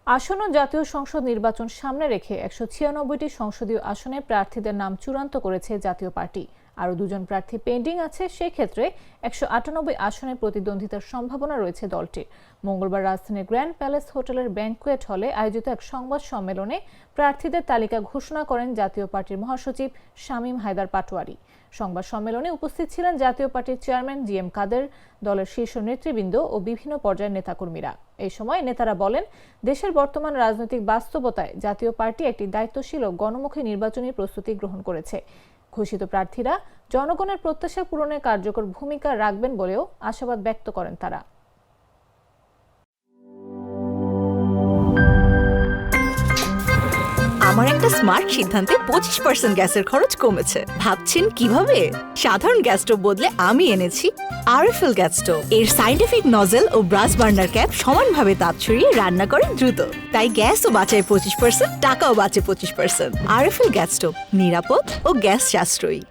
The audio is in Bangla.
আসন্ন জাতীয় সংসদ নির্বাচন সামনে রেখে ১৯৬টি সংসদীয় আসনে প্রার্থীদের নাম চূড়ান্ত করেছে জাতীয় পার্টি। আরও দুজন প্রার্থী পেন্ডিং আছে, সেক্ষেত্রে ১৯৮ আসনে প্রতিদ্বন্দ্বিতার সম্ভাবনা রয়েছে দলটির। মঙ্গলবার রাজধানীর গ্র্যান্ড প্যালেস হোটেলের ব্যাংকুয়েট হলে আয়োজিত এক সংবাদ সম্মেলনে প্রার্থীদের তালিকা ঘোষণা করেন জাতীয় পার্টির মহাসচিব শামীম হায়দার পাটোয়ারি। সংবাদ সম্মেলনে উপস্থিত ছিলেন জাতীয় পার্টির চেয়ারম্যান জি.এম. কাদের, দলের শীর্ষ নেতৃবৃন্দ ও বিভিন্ন পর্যায়ের নেতাকর্মীরা। এই সময় নেতারা বলেন, দেশের বর্তমান রাজনৈতিক বাস্তবতায় জাতীয় পার্টি একটি দায়িত্বশীল ও গণমুখী নির্বাচনী প্রস্তুতি গ্রহণ করেছে। ঘোষিত প্রার্থীরা জনগণের প্রত্যাশা পূরণে কার্যকর ভূমিকা রাখবেন বলেও আশাবাদ ব্যক্ত করেন তারা। আমার একটা স্মার্ট সিদ্ধান্তে 25% গ্যাসের খরচ কমেছে। ভাবছেন কিভাবে? সাধারণ গ্যাস স্টোভ বদলে আমি এনেছি আরএফএল গ্যাস স্টোভ। এর সাইন্টিফিক নজল ও ব্রাস বার্নার ক্যাপ সমানভাবে তাপ ছড়িয়ে রান্না করে দ্রুত, তাই গ্যাসও বাঁচায় 25%, টাকাও বাঁচে 25%। আরএফএল গ্যাস স্টোভ নিরাপদ ও গ্যাস সাশ্রয়ী।